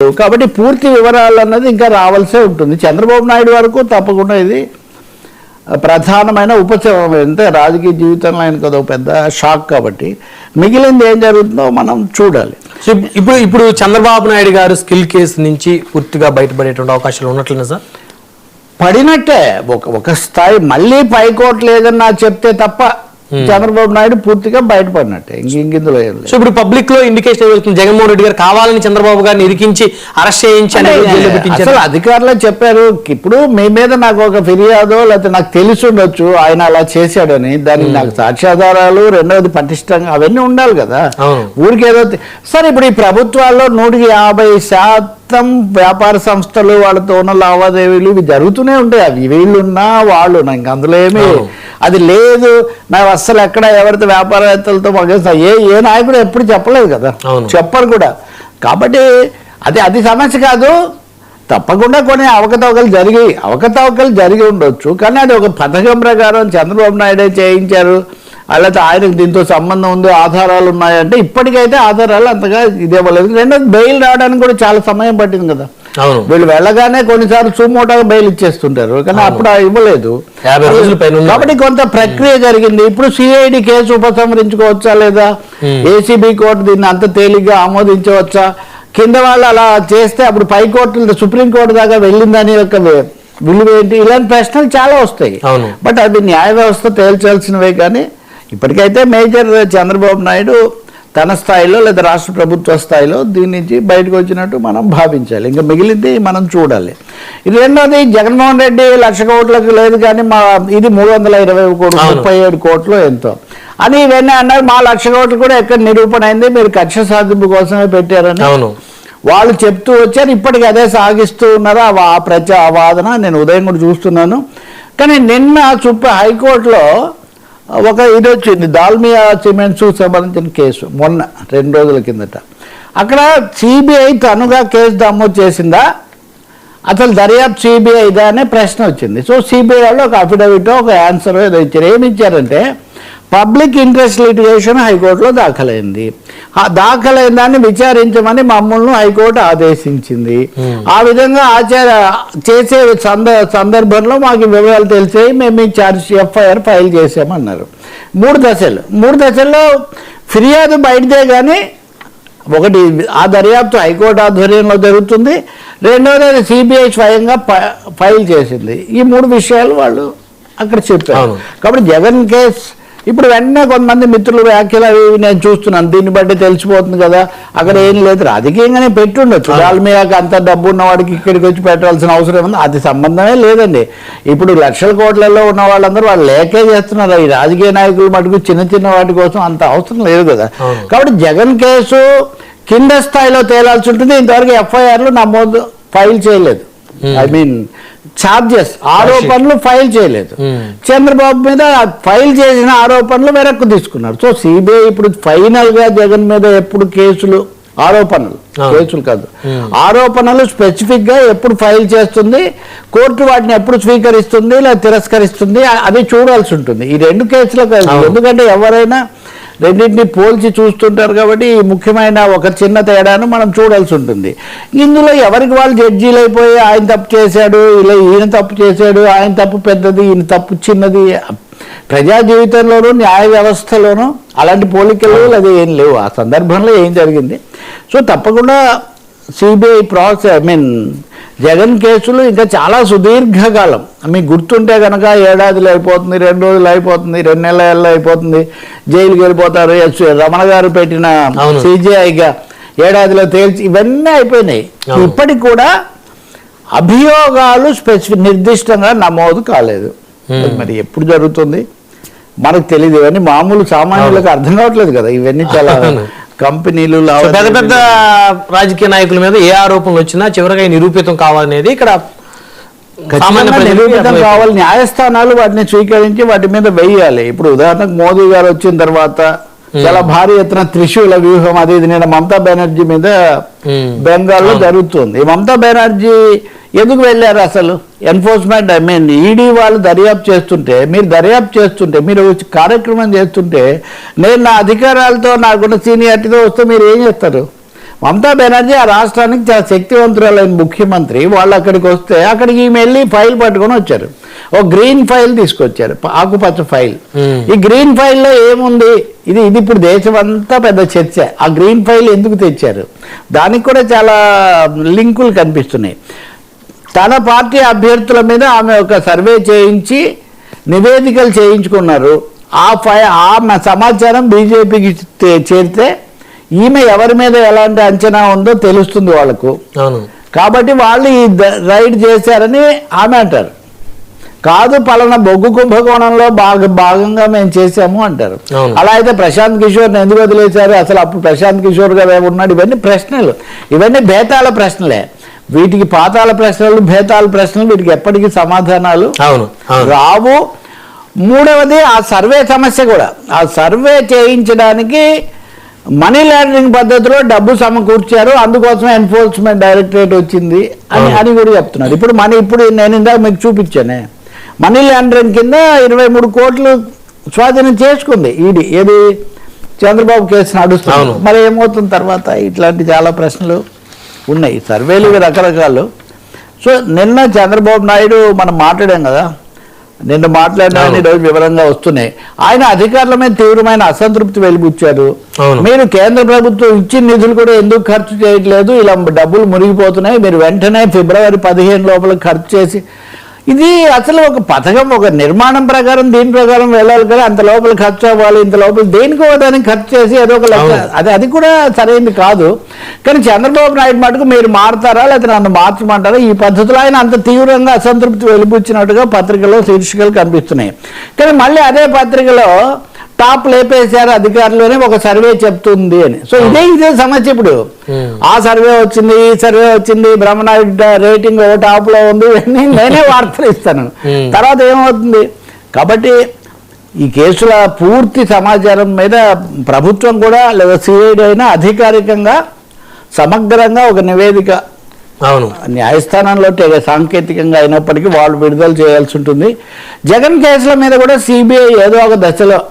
కాబట్టి పూర్తి వివరాలు అన్నది ఇంకా రావాల్సే ఉంటుంది. చంద్రబాబు నాయుడు వరకు తప్పకుండా ఇది ప్రధానమైన ఉపశమనం. అంటే రాజకీయ జీవితంలో ఆయన కదా పెద్ద షాక్. కాబట్టి మిగిలింది ఏం జరుగుతుందో మనం చూడాలి. ఇప్పుడు చంద్రబాబు నాయుడు గారు స్కిల్ కేసు నుంచి పూర్తిగా బయటపడేటువంటి అవకాశాలు ఉన్నట్లేనా సార్? పడినట్టే ఒక స్థాయి. మళ్ళీ పైకోర్టు లేదన్నా చెప్తే తప్ప చంద్రబాబు నాయుడు పూర్తిగా బయటపడినట్టే. ఇందులో సో ఇప్పుడు పబ్లిక్ లో ఇండికేషన్ వెళ్తుంది జగన్మోహన్ రెడ్డి గారు కావాలని చంద్రబాబు గారిని ఇరికించి అరెస్ట్ చేయించి అసలు అధికారులు చెప్పారు. ఇప్పుడు మీ మీద నాకు ఒక ఫిర్యాదో లేకపోతే నాకు తెలిసి ఉండొచ్చు ఆయన అలా చేశాడని, దానికి నాకు సాక్ష్యాధారాలు, రెండవది పటిష్టంగా అవన్నీ ఉండాలి కదా. ఊరికేదో సరే ఇప్పుడు ఈ ప్రభుత్వాల్లో 150% వ్యాపార సంస్థలు వాళ్ళతో ఉన్న లావాదేవీలు ఇవి జరుగుతూనే ఉంటాయి. అవి వీళ్ళున్నా వాళ్ళున్నా ఇంక అందులో ఏమి అది లేదు. నాకు అస్సలు ఎక్కడ ఎవరితో వ్యాపారవేత్తలతో ఏ నాయకుడు ఎప్పుడు చెప్పలేదు కదా, చెప్పరు కూడా. కాబట్టి అది సమస్య కాదు. తప్పకుండా కొన్ని అవకతవకలు జరిగి ఉండొచ్చు. కానీ అది ఒక పథకం ప్రకారం చంద్రబాబు నాయుడే చేయించారు, అలాగే ఆయనకు దీంతో సంబంధం ఉంది, ఆధారాలు ఉన్నాయంటే ఇప్పటికైతే ఆధారాలు అంతగా ఇదేవ్వలేదు. రెండోది బెయిల్ రావడానికి కూడా చాలా సమయం పట్టింది కదా. వీళ్ళు వెళ్ళగానే కొన్నిసార్లు సుమోటాగా బెయిల్ ఇచ్చేస్తుంటారు, కానీ అప్పుడు ఇవ్వలేదు. కాబట్టి కొంత ప్రక్రియ జరిగింది. ఇప్పుడు సిఐడి కేసు ఉపసంహరించుకోవచ్చా లేదా, ఏసీబీ కోర్టు దీన్ని అంత తేలిగ్గా ఆమోదించవచ్చా, కింద వాళ్ళు అలా చేస్తే అప్పుడు పైకోర్టు సుప్రీంకోర్టు దాకా వెళ్ళిందని ఒక విలువ ఏంటి, ఇలాంటి ప్రశ్నలు చాలా వస్తాయి. బట్ అది న్యాయ వ్యవస్థ తేల్చాల్సినవే. కానీ ఇప్పటికైతే మేజర్ చంద్రబాబు నాయుడు తన స్థాయిలో లేదా రాష్ట్ర ప్రభుత్వ స్థాయిలో దీని నుంచి బయటకు వచ్చినట్టు మనం భావించాలి. ఇంకా మిగిలింది మనం చూడాలి. ఇది రెండోది, జగన్మోహన్ రెడ్డి 1,00,000 కోట్లకు లేదు కానీ ఇది 320 కోట్లు, 37 కోట్లు ఎంతో అని ఇవన్నీ అన్నారు. మా 1,00,000 కోట్లు కూడా ఎక్కడ నిరూపణ అయింది, మీరు కక్ష సాధింపు కోసమే పెట్టారని వాళ్ళు చెప్తూ వచ్చారు. ఇప్పటికీ అదే సాగిస్తూ ఉన్నారు ఆ వాదన. నేను ఉదయం కూడా చూస్తున్నాను. కానీ నిన్న హైకోర్టులో ఒక ఇది వచ్చింది, దాల్మియా సిమెంట్స్ సంబంధించిన కేసు. మొన్న 2 రోజుల కిందట అక్కడ సిబిఐ తనుగా కేసు నమోదు చేసిందా, అసలు దర్యాప్తు సిబిఐదా అనే ప్రశ్న వచ్చింది. సో సిబిఐ వాళ్ళు ఒక అఫిడవిట్ ఒక ఆన్సర్ ఏదో ఇచ్చారు. ఏమి ఇచ్చారంటే పబ్లిక్ ఇంట్రెస్ట్ లిటిగేషన్ హైకోర్టులో దాఖలైంది, దాఖలైన దాన్ని విచారించమని మమ్మల్ని హైకోర్టు ఆదేశించింది. ఆ విధంగా చేసే సందర్భంలో మాకు వివరాలు తెలిసాయి, మేము ఈ ఎఫ్ఐఆర్ ఫైల్ చేసామన్నారు. 3 దశల్లో ఫిర్యాదు బయటదే. కానీ ఒకటి ఆ దర్యాప్తు హైకోర్టు ఆధ్వర్యంలో జరుగుతుంది, రెండోది అది సిబిఐ స్వయంగా ఫైల్ చేసింది. ఈ 3 విషయాలు వాళ్ళు అక్కడ చెప్పారు. కాబట్టి జగన్ కేసు ఇప్పుడు వెంటనే కొంతమంది మిత్రులు వ్యాఖ్యలు అవి నేను చూస్తున్నాను, దీన్ని బట్టి తెలిసిపోతుంది కదా అక్కడ ఏం లేదు, రాజకీయంగానే పెట్టుండొచ్చు. దాల్మియాకి అంత డబ్బు ఉన్నవాడికి ఇక్కడికి వచ్చి పెట్టాల్సిన అవసరం ఉంది, అది సంబంధమే లేదండి. ఇప్పుడు 1,00,000 కోట్లలో ఉన్న వాళ్ళందరూ వాళ్ళు లేకే చేస్తున్నారు. ఈ రాజకీయ నాయకులు మటుకు చిన్న వాటి కోసం అంత అవసరం లేదు కదా. కాబట్టి జగన్ కేసు కింద స్థాయిలో తేలాల్సి ఉంటుంది. ఇంతవరకు ఎఫ్ఐఆర్లు నమోదు ఫైల్ చేయలేదు, ఐ మీన్ ఛార్జెస్ ఆరోపణలు ఫైల్ చేయలేదు. చంద్రబాబు మీద ఫైల్ చేసిన ఆరోపణలు వెనక్కు తీసుకున్నారు. సో సిబిఐ ఇప్పుడు ఫైనల్ గా జగన్ మీద ఎప్పుడు కేసులు కేసులు కాదు ఆరోపణలు స్పెసిఫిక్ గా ఎప్పుడు ఫైల్ చేస్తుంది, కోర్టు వాటిని ఎప్పుడు స్వీకరిస్తుంది లేదా తిరస్కరిస్తుంది, అది చూడాల్సి ఉంటుంది ఈ 2 కేసులకు. ఎందుకంటే ఎవరైనా రెండింటిని పోల్చి చూస్తుంటారు. కాబట్టి ఈ ముఖ్యమైన ఒక చిన్న తేడాను మనం చూడాల్సి ఉంటుంది. ఇందులో ఎవరికి వాళ్ళు జడ్జీలు అయిపోయి ఆయన తప్పు చేశాడు, ఇలా ఈయన తప్పు చేశాడు, ఆయన తప్పు పెద్దది, ఈయన తప్పు చిన్నది. ప్రజా జీవితంలోనూ న్యాయ వ్యవస్థలోనూ అలాంటి పోలికలు లేదా ఏం లేవు. ఆ సందర్భంలో ఏం జరిగింది. సో తప్పకుండా సిబిఐ ప్రాసెస్ జగన్ కేసులు ఇంకా చాలా సుదీర్ఘకాలం. మీకు గుర్తుంటే కనుక ఏడాదిలో అయిపోతుంది, 2 రోజులు అయిపోతుంది, 2 నెలల్లో అయిపోతుంది, జైలుకి వెళ్ళిపోతారు. రమణ గారు పెట్టిన సిజిఐగా ఏడాదిలో తేల్చి ఇవన్నీ అయిపోయినాయి. ఇప్పటికి కూడా అభియోగాలు నిర్దిష్టంగా నమోదు కాలేదు. మరి ఎప్పుడు జరుగుతుంది మనకు తెలియదు. ఇవన్నీ మామూలు సామాన్యులకు అర్థం కావట్లేదు కదా. ఇవన్నీ చాలా కంపెనీలు పెద్ద పెద్ద రాజకీయ నాయకుల మీద ఏ ఆరోపణలు వచ్చినా చివరిగా నిరూపితం కావాలనేది ఇక్కడ నిరూపితం కావాలి. న్యాయస్థానాలు వాటిని స్వీకరించి వాటి మీద వెయ్యాలి. ఇప్పుడు ఉదాహరణకు మోదీ గారు వచ్చిన తర్వాత చాలా భారీ ఎత్తున త్రిశూల వ్యూహం అది ఇది నేను మమతా బెనర్జీ మీద బెంగాల్లో జరుగుతుంది. మమతా బెనర్జీ ఎందుకు వెళ్ళారు అసలు? ఎన్ఫోర్స్మెంట్ ఈడీ వాళ్ళు దర్యాప్తు చేస్తుంటే మీరు కార్యక్రమం చేస్తుంటే నేను నా అధికారాలతో నాకున్న సీనియారిటీతో వస్తే మీరు ఏం చేస్తారు? మమతా బెనర్జీ ఆ రాష్ట్రానికి చాలా శక్తివంతురాలైన ముఖ్యమంత్రి. వాళ్ళు అక్కడికి వస్తే అక్కడికి ఈమె వెళ్ళి ఫైల్ పట్టుకొని వచ్చారు. ఒక గ్రీన్ ఫైల్ తీసుకొచ్చారు, ఆకుపచ్చ ఫైల్. ఈ గ్రీన్ ఫైల్లో ఏముంది? ఇది ఇప్పుడు దేశం అంతా పెద్ద చర్చ. ఆ గ్రీన్ ఫైల్ ఎందుకు తెచ్చారు? దానికి కూడా చాలా లింకులు కనిపిస్తున్నాయి. తన పార్టీ అభ్యర్థుల మీద ఆమె ఒక సర్వే చేయించి నివేదికలు చేయించుకున్నారు. ఆ సమాచారం బీజేపీకి చేరితే ఈమె ఎవరి మీద ఎలాంటి అంచనా ఉందో తెలుస్తుంది వాళ్ళకు. కాబట్టి వాళ్ళు ఈ రైడ్ చేశారని ఆమె అంటారు. కాదు, పలానా బొగ్గు కుంభకోణంలో భాగంగా మేము చేశాము అంటారు. అలా అయితే ప్రశాంత్ కిషోర్ని ఎందుకు వదిలేశారు? అసలు అప్పుడు ప్రశాంత్ కిషోర్ గారు ఉన్నాడు? ఇవన్నీ ప్రశ్నలు, ఇవన్నీ భేతాల ప్రశ్నలే. వీటికి పాతాల ప్రశ్నలు, భేతాల ప్రశ్నలు, వీటికి ఎప్పటికీ సమాధానాలు రావు. మూడవది ఆ సర్వే సమస్య కూడా. ఆ సర్వే చేయించడానికి మనీ లాండరింగ్ పద్ధతిలో డబ్బు సమకూర్చారు, అందుకోసం ఎన్ఫోర్స్మెంట్ డైరెక్టరేట్ వచ్చింది అని కూడా చెప్తున్నారు. ఇప్పుడు నేను ఇందాక మీకు చూపించానే, మనీ లాండరింగ్ కింద 23 కోట్లు స్వాధీనం చేసుకుంది ఈడీ. ఏది? చంద్రబాబు కేసు నడుస్తుంది. మరి ఏమవుతుంది తర్వాత? ఇట్లాంటి చాలా ప్రశ్నలు ఉన్నాయి. సర్వేలు రకరకాలు. సో నిన్న చంద్రబాబు నాయుడు మనం మాట్లాడాం కదా, నిన్న మాట్లాడినా ఈరోజు వివరంగా వస్తున్నాయి. ఆయన అధికారుల మీద తీవ్రమైన అసంతృప్తి వెలిబుచ్చారు. మీరు కేంద్ర ప్రభుత్వం ఇచ్చిన నిధులు కూడా ఎందుకు ఖర్చు చేయట్లేదు? ఇలా డబ్బులు మునిగిపోతున్నాయి, మీరు వెంటనే ఫిబ్రవరి 15 లోపల ఖర్చు చేసి. ఇది అసలు ఒక పథకం, ఒక నిర్మాణం ప్రకారం దీని ప్రకారం వెళ్ళాలి కదా. అంత లోపల ఖర్చు అవ్వాలి, ఇంత లోపల దేనికో దానికి ఖర్చు చేసి ఏదో ఒక లెక్క. అది కూడా సరైనది కాదు. కానీ చంద్రబాబు నాయుడు మటుకు మీరు మారుతారా లేకపోతే నన్ను మార్చమంటారా? ఈ పద్ధతిలో ఆయన అంత తీవ్రంగా అసంతృప్తి వెలిబుచ్చినట్టుగా పత్రికలో శీర్షికలు కనిపిస్తున్నాయి. కానీ మళ్ళీ అదే పత్రికలో టాప్ లేపేశారు అధికారులు ఒక సర్వే చెప్తుంది అని. సో ఇదే సమస్య. ఇప్పుడు ఆ సర్వే వచ్చింది, ఈ సర్వే వచ్చింది, బ్రహ్మనాయుడు రేటింగ్ టాప్ లో ఉంది, నేనే వార్తలు ఇస్తాను. తర్వాత ఏమవుతుంది? కాబట్టి ఈ కేసుల పూర్తి సమాచారం మీద ప్రభుత్వం కూడా లేదా సిఐడి అయినా అధికారికంగా సమగ్రంగా ఒక నివేదిక న్యాయస్థానంలో సాంకేతికంగా అయినప్పటికీ వాళ్ళు విడుదల చేయాల్సి ఉంటుంది. జగన్ కేసుల మీద కూడా సిబిఐ ఏదో ఒక దశలో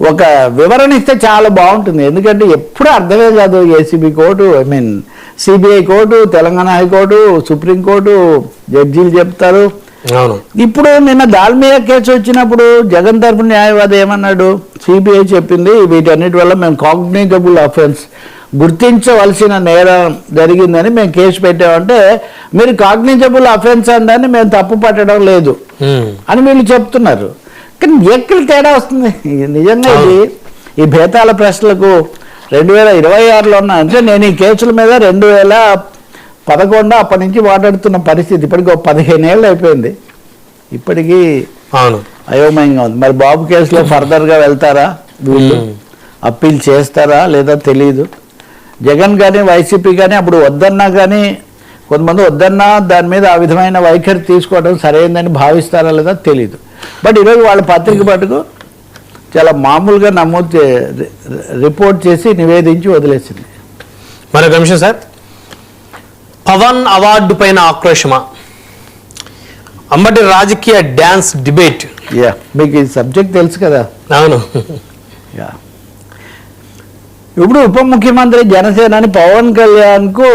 ఒక వివరణ ఇస్తే చాలా బాగుంటుంది. ఎందుకంటే ఎప్పుడు అర్థమే కాదు. ACB court, CBI court, Telangana high court, supreme court జడ్జీలు చెప్తారు. ఇప్పుడు నిన్న దాల్మియా కేసు వచ్చినప్పుడు జగన్ తరపు న్యాయవాది ఏమన్నాడు? సిబిఐ చెప్పింది వీటన్నిటి వల్ల మేము కాగ్నిజబుల్ అఫెన్స్, గుర్తించవలసిన నేరం జరిగిందని మేము కేసు పెట్టామంటే, మీరు కాగ్నిజబుల్ అఫెన్స్ అనడాన్ని మేము తప్పు పట్టడం లేదు అని వీళ్ళు చెప్తున్నారు. కానీ ఎక్కడ తేడా వస్తుంది? నిజంగా ఈ భేతాల ప్రశ్నలకు 2026లో ఉన్నా అంటే నేను ఈ కేసుల మీద 2011 అప్పటి నుంచి మాట్లాడుతున్న పరిస్థితి ఇప్పటికి 15 ఏళ్ళు అయిపోయింది. ఇప్పటికీ అయోమయంగా ఉంది. మరి బాబు కేసులో ఫర్దర్గా వెళ్తారా వీళ్ళు? అప్పీల్ చేస్తారా లేదా తెలియదు. జగన్ కానీ వైసీపీ కానీ అప్పుడు వద్దన్నా కానీ కొంతమంది వద్దన్నా దాని మీద ఆ విధమైన వైఖరి తీసుకోవడం సరైందని భావిస్తారా లేదా తెలియదు. బట్ ఈరోజు వాళ్ళ పత్రిక పట్టుకు చాలా మామూలుగా రిపోర్ట్ చేసి నివేదించి వదిలేసింది. మరొక నిమిషం సార్, పవన్ అవార్డు పైన ఆక్రోశమా? అంబటి రాజకీయ డ్యాన్స్ డిబేట్. మీకు ఈ సబ్జెక్ట్ తెలుసు కదా? అవును. ఇప్పుడు ఉప ముఖ్యమంత్రి జనసేనాని పవన్ కళ్యాణ్కు